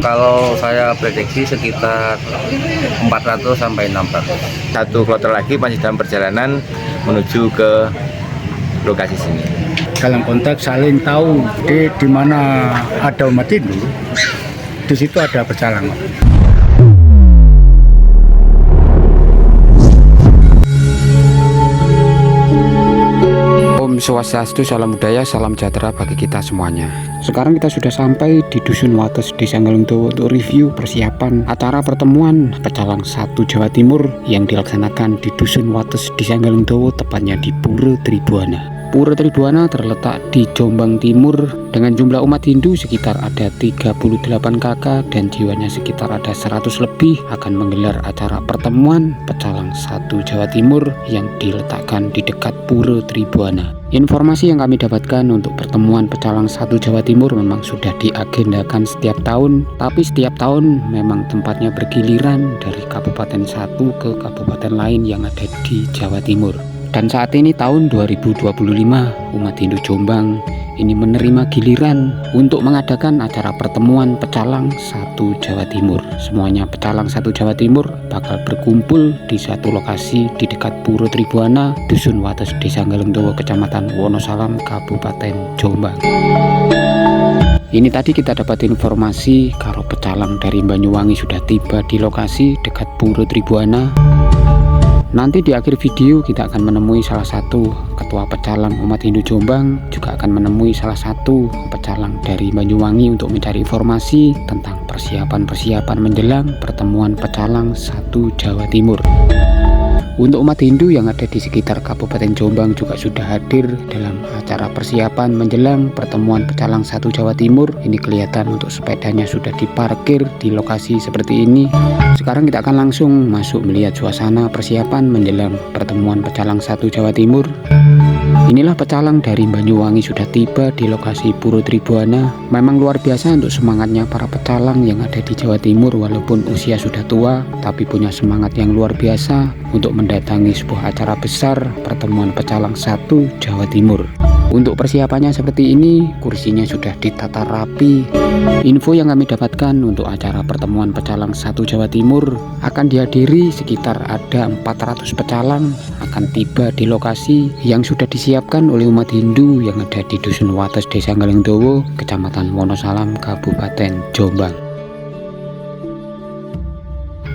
Kalau saya prediksi sekitar 400 sampai 600. Satu kloter lagi masih dalam perjalanan menuju ke lokasi sini. Dalam konteks saling tahu di mana ada umat Hindu, di situ ada pecalang. Om Swastiastu, salam budaya, salam sejahtera bagi kita semuanya. Sekarang kita sudah sampai di Dusun Wates, Desa Galungdowo untuk review persiapan acara pertemuan Pecalang 1 Jawa Timur yang dilaksanakan di Dusun Wates, Desa Galungdowo, tepatnya di Pura Tribuana. Pura Tribuana terletak di Jombang Timur dengan jumlah umat Hindu sekitar ada 38 kakak dan jiwanya sekitar ada 100 lebih akan menggelar acara pertemuan Pecalang 1 Jawa Timur yang diletakkan di dekat Pura Tribuana. Informasi yang kami dapatkan untuk pertemuan Pecalang 1 Jawa Timur memang sudah diagendakan setiap tahun, tapi setiap tahun memang tempatnya bergiliran dari kabupaten satu ke kabupaten lain yang ada di Jawa Timur. Dan saat ini tahun 2025, umat Hindu Jombang ini menerima giliran untuk mengadakan acara pertemuan Pecalang 1 Jawa Timur. Semuanya Pecalang 1 Jawa Timur bakal berkumpul di satu lokasi di dekat Pura Tribuana, Dusun Wates, Desa Galungdowo, Kecamatan Wonosalam, Kabupaten Jombang. Ini tadi kita dapat informasi kalau pecalang dari Banyuwangi sudah tiba di lokasi dekat Pura Tribuana. Nanti di akhir video kita akan menemui salah satu ketua pecalang umat Hindu Jombang, juga akan menemui salah satu pecalang dari Banyuwangi untuk mencari informasi tentang persiapan-persiapan menjelang pertemuan Pecalang 1 Jawa Timur. Untuk umat Hindu yang ada di sekitar Kabupaten Jombang juga sudah hadir dalam acara persiapan menjelang pertemuan Pecalang 1 Jawa Timur. Ini kelihatan untuk sepedanya sudah diparkir di lokasi seperti ini. Sekarang kita akan langsung masuk melihat suasana persiapan menjelang pertemuan Pecalang 1 Jawa Timur. Inilah pecalang dari Banyuwangi sudah tiba di lokasi Pura Tribuana. Memang luar biasa untuk semangatnya para pecalang yang ada di Jawa Timur, walaupun usia sudah tua tapi punya semangat yang luar biasa untuk mendatangi sebuah acara besar pertemuan Pecalang 1 Jawa Timur. Untuk persiapannya seperti ini, kursinya sudah ditata rapi. Info yang kami dapatkan untuk acara pertemuan Pecalang 1 Jawa Timur akan dihadiri sekitar ada 400 pecalang akan tiba di lokasi yang sudah disiapkan oleh umat Hindu yang ada di Dusun Wates, Desa Galungdowo, Kecamatan Wonosalam, Kabupaten Jombang.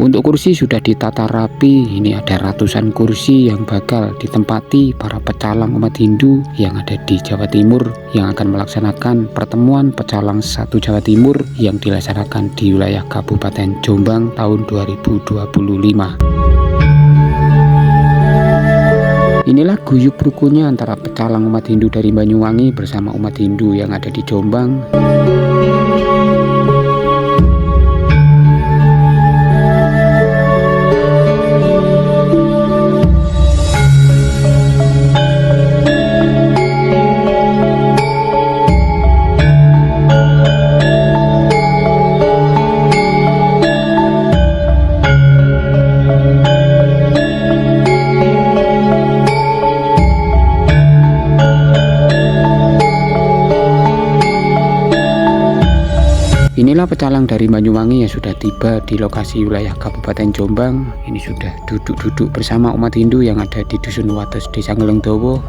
Untuk kursi sudah ditata rapi. Ini ada ratusan kursi yang bakal ditempati para pecalang umat Hindu yang ada di Jawa Timur yang akan melaksanakan pertemuan Pecalang 1 Jawa Timur yang dilaksanakan di wilayah Kabupaten Jombang tahun 2025. Inilah guyub rukunya antara pecalang umat Hindu dari Banyuwangi bersama umat Hindu yang ada di Jombang. Inilah pecalang dari Banyuwangi yang sudah tiba di lokasi wilayah Kabupaten Jombang. Ini sudah duduk-duduk bersama umat Hindu yang ada di Dusun Wates, Desa Galungdowo.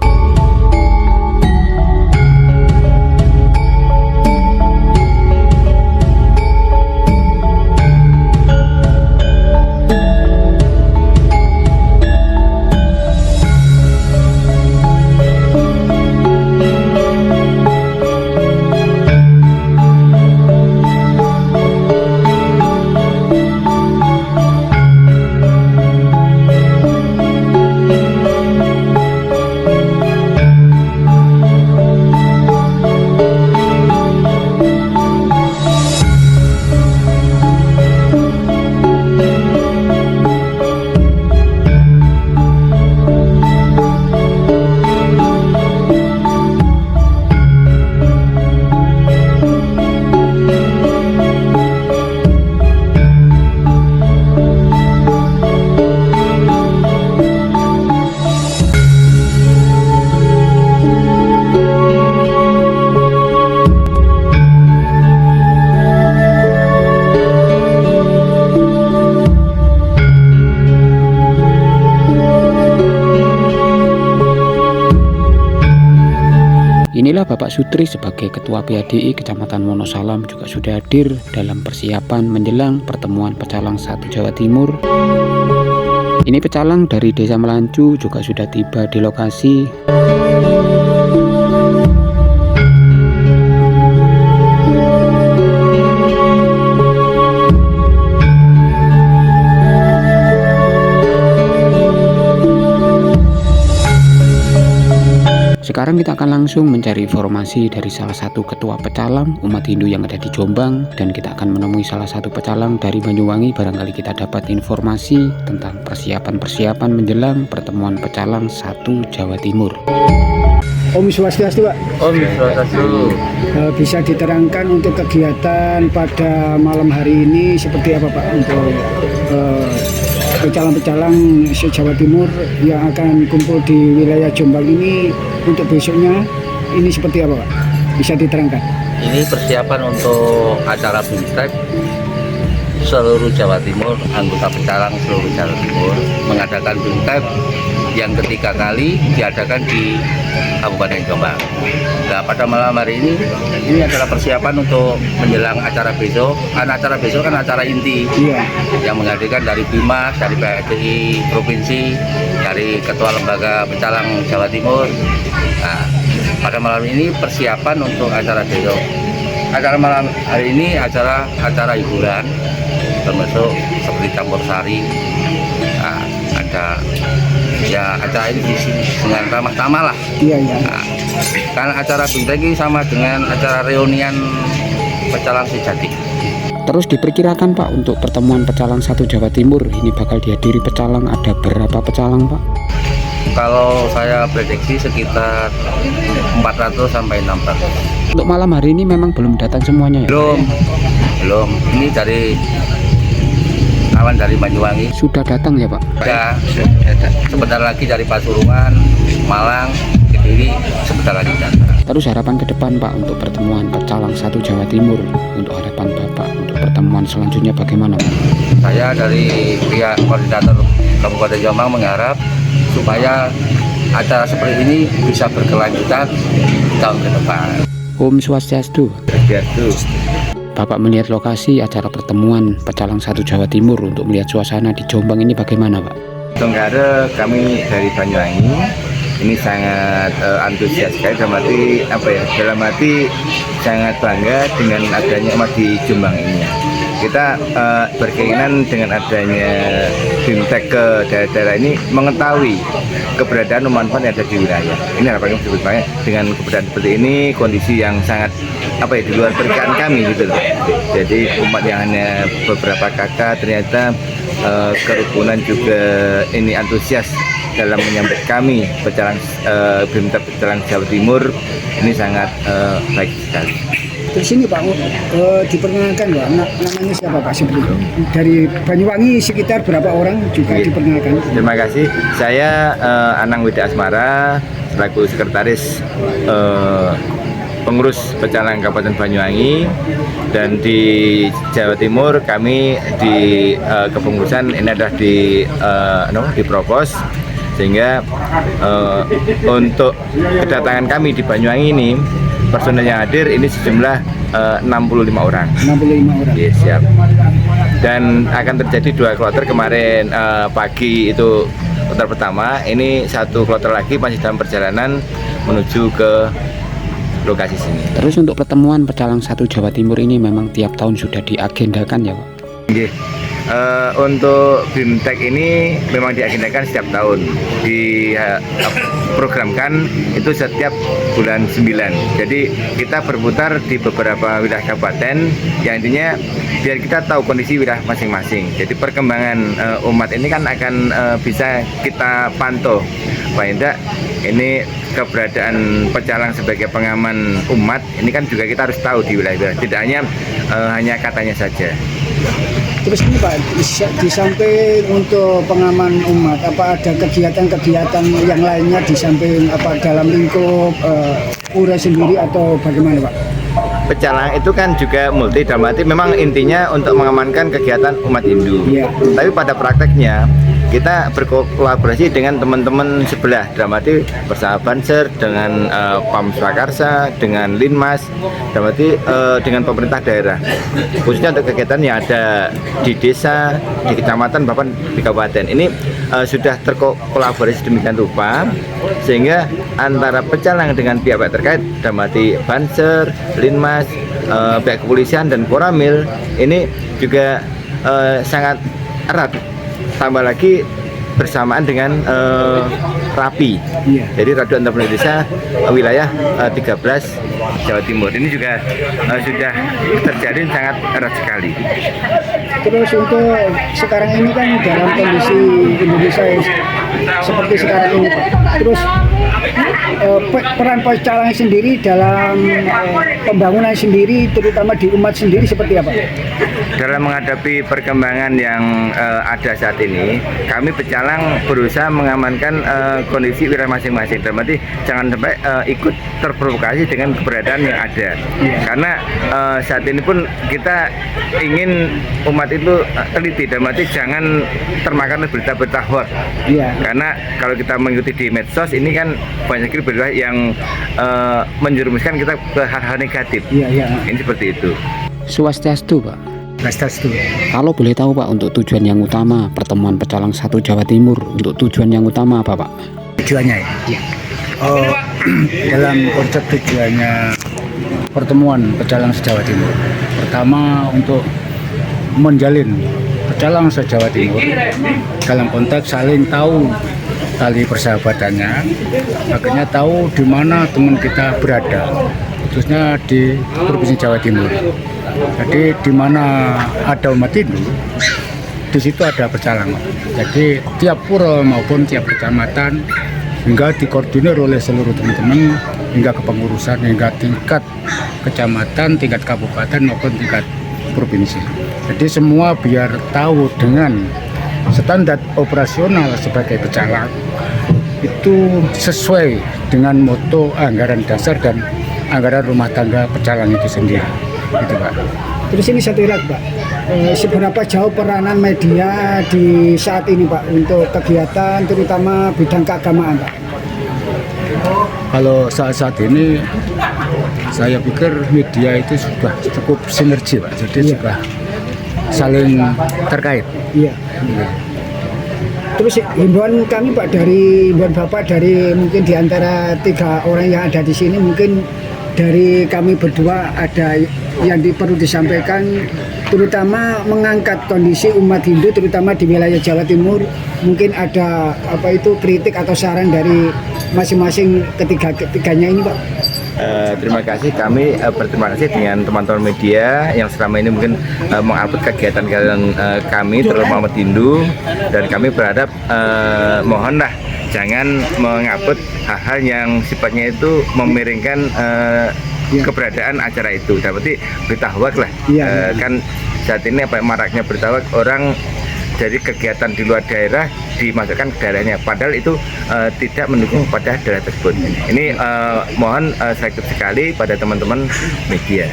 Inilah Bapak Sutri sebagai Ketua PADI Kecamatan Wonosalam juga sudah hadir dalam persiapan menjelang pertemuan pecalang 1 Jawa Timur. Ini pecalang dari Desa Melancu juga sudah tiba di lokasi. Sekarang kita akan langsung mencari informasi dari salah satu ketua pecalang umat Hindu yang ada di Jombang, dan kita akan menemui salah satu pecalang dari Banyuwangi. Barangkali kita dapat informasi tentang persiapan menjelang pertemuan pecalang 1 Jawa Timur. Om Swastiastu, Pak. Om Swastiastu. Bisa diterangkan untuk kegiatan pada malam hari ini seperti apa, Pak, untuk pecalang-pecalang se-Jawa Timur yang akan kumpul di wilayah Jombang ini untuk besoknya ini seperti apa, Pak? Bisa diterangkan? Ini persiapan untuk acara BIMTEK seluruh Jawa Timur, anggota pecalang seluruh Jawa Timur mengadakan BIMTEK yang ketiga kali diadakan di Kabupaten Jombang. Nah, pada malam hari ini adalah persiapan untuk menjelang acara besok. Acara besok kan acara inti, yang menghadirkan dari Bimas, dari PADI Provinsi, dari Ketua Lembaga Pecalang Jawa Timur. Nah, pada malam ini persiapan untuk acara besok. Acara malam hari ini acara hiburan, termasuk seperti campur sari. Nah, ada ya acara ini diisi dengan ramah tamah lah. Nah, karena acara BIMTEK ini sama dengan acara reunian pecalang sejati. Terus diperkirakan, Pak, untuk pertemuan pecalang 1 Jawa Timur ini bakal dihadiri pecalang ada berapa pecalang, Pak? Kalau saya prediksi sekitar 400 sampai 600. Untuk malam hari ini memang belum datang semuanya ya? Belum. Ini dari kawan dari Banyuwangi. Sudah datang ya, Pak? Ya, sebentar lagi dari Pasuruan, Malang, Kediri, sebentar lagi datang. Terus harapan ke depan, Pak, untuk pertemuan pecalang 1 Jawa Timur, untuk harapan Bapak untuk pertemuan selanjutnya bagaimana, Pak? Saya dari pihak koordinator Kabupaten Jombang mengharap supaya acara seperti ini bisa berkelanjutan tahun ke depan. Om Swastiastu. Bapak melihat lokasi acara pertemuan pecalang 1 Jawa Timur untuk melihat suasana di Jombang ini bagaimana, Pak? Tenggara kami dari Banyuwangi ini sangat antusias sekali, dalam arti sangat bangga dengan adanya umat di Jombang ini. Kita berkeinginan dengan adanya BIMTEK ke daerah-daerah ini mengetahui keberadaan umat-umat yang ada di wilayah. Ini harapan kami sebetulnya dengan keberadaan seperti ini, kondisi yang sangat di luar perkiraan kami gitu loh. Jadi umat yang hanya beberapa kakak ternyata kerukunan juga ini antusias dalam menyambut kami pecalang BIMTEK pecalang Jawa Timur ini sangat baik sekali. Terus ini, Pak, diperkenalkan, Pak, namanya siapa, Pak, sebelum dari Banyuwangi sekitar berapa orang juga diperkenalkan? Terima kasih. Saya Anang Wida Asmara selaku sekretaris pengurus pecalang Kabupaten Banyuwangi, dan di Jawa Timur kami di kepengurusan ini adalah di Provos, sehingga untuk kedatangan kami di Banyuwangi ini personel yang hadir ini sejumlah 65 orang. 65 orang. Yes, siap. Dan akan terjadi 2 kloter kemarin pagi itu kloter pertama, ini 1 kloter lagi masih dalam perjalanan menuju ke lokasi sini. Terus untuk pertemuan pecalang 1 Jawa Timur ini memang tiap tahun sudah diagendakan ya, Pak? Yeah. Untuk BIMTEK ini memang diagendakan setiap tahun, diprogramkan itu setiap bulan 9. Jadi kita berputar di beberapa wilayah kabupaten, yang intinya biar kita tahu kondisi wilayah masing-masing. Jadi perkembangan umat ini kan akan bisa kita pantau. Paling tidak ini keberadaan pecalang sebagai pengaman umat ini kan juga kita harus tahu di wilayah, tidak hanya katanya saja. Terus ini, Pak, di samping untuk pengaman umat, apa ada kegiatan-kegiatan yang lainnya di samping dalam lingkup pura sendiri atau bagaimana, Pak? Pecalang itu kan juga multi, dalam arti memang intinya untuk mengamankan kegiatan umat Hindu. Yeah. Tapi pada prakteknya kita berkolaborasi dengan teman-teman sebelah, dalam arti bersama Banser, dengan PAM Surakarsa, dengan Linmas, dalam arti dengan pemerintah daerah, khususnya untuk kegiatan yang ada di desa, di kecamatan, bahkan di kabupaten. Ini sudah terkolaborasi demikian rupa, sehingga antara pecalang dengan pihak-pihak terkait, dalam arti Banser, Linmas, pihak kepolisian dan Koramil, ini juga sangat erat. Tambah lagi bersamaan dengan RAPI, jadi Radio Antar Desa wilayah 13 Jawa Timur. Ini juga sudah terjalin sangat erat sekali. Terus untuk sekarang ini kan dalam kondisi Indonesia seperti sekarang ini Pak. Terus peran pecalang sendiri dalam pembangunan sendiri, terutama di umat sendiri seperti apa? Dalam menghadapi perkembangan yang ada saat ini, kami pecalang berusaha mengamankan kondisi wilayah masing-masing. Berarti jangan sampai ikut terprovokasi dengan keberadaan yang ada. Karena saat ini pun kita ingin umat itu teliti, berarti jangan termakan oleh berita-berita hoax. Karena kalau kita mengikuti di medsos ini kan banyak sekali berita yang menjerumuskan kita ke hal-hal negatif. Ini seperti itu. Swastiastu, Pak. Swastiastu. Kalau boleh tahu Pak, untuk tujuan yang utama pertemuan pecalang 1 Jawa Timur, untuk tujuan yang utama apa Pak? Tujuannya ya? Dalam konsep tujuannya pertemuan pecalang se-Jawa Timur, pertama untuk menjalin pecalang se-Jawa Timur dalam konteks saling tahu tali persahabatannya, akhirnya tahu di mana teman kita berada, khususnya di Provinsi Jawa Timur. Jadi di mana ada umat Hindu, di situ ada pecalang. Jadi tiap pura maupun tiap kecamatan hingga dikoordinir oleh seluruh teman-teman hingga kepengurusan, hingga tingkat kecamatan, tingkat kabupaten maupun tingkat provinsi. Jadi semua biar tahu dengan standar operasional sebagai pecalang itu sesuai dengan moto anggaran dasar dan anggaran rumah tangga pecalang itu sendiri. Gitu, Pak. Terus ini satu lagi Pak, seberapa jauh peranan media di saat ini Pak untuk kegiatan terutama bidang keagamaan Pak? Kalau saat ini saya pikir media itu sudah cukup sinergi Pak, jadi sudah saling terkait. Terus himbauan kami Pak, dari himbauan Bapak dari mungkin di antara 3 orang yang ada di sini, mungkin dari kami berdua ada yang perlu disampaikan, terutama mengangkat kondisi umat Hindu terutama di wilayah Jawa Timur. Mungkin ada kritik atau saran dari masing-masing ketiganya ini Pak. Terima kasih, kami berterima kasih dengan teman-teman media yang selama ini mungkin mengupload kegiatan kami terutama umat Hindu, dan kami berharap mohonlah jangan mengupload hal-hal yang sifatnya itu memiringkan keberadaan acara itu. Berarti berita hoax lah. Kan saat ini maraknya berita hoax, orang dari kegiatan di luar daerah dimasukkan ke daerahnya, padahal itu tidak mendukung pada daerah tersebut. Ini mohon sakit sekali pada teman-teman media.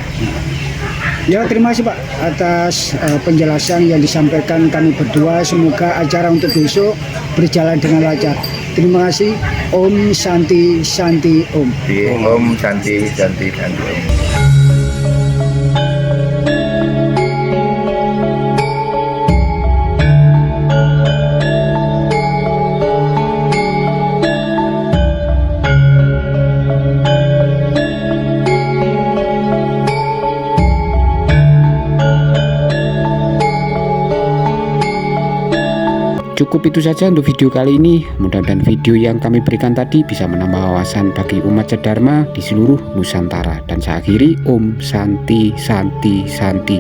Ya, terima kasih Pak atas penjelasan yang disampaikan kami berdua. Semoga acara untuk besok berjalan dengan lancar. Terima kasih. Om Santi Santi Om. Om Santi Santi Santi Om. Cukup itu saja untuk video kali ini. Mudah-mudahan video yang kami berikan tadi bisa menambah wawasan bagi umat Cedharma di seluruh Nusantara. Dan saya akhiri, Om Santi Santi Santi.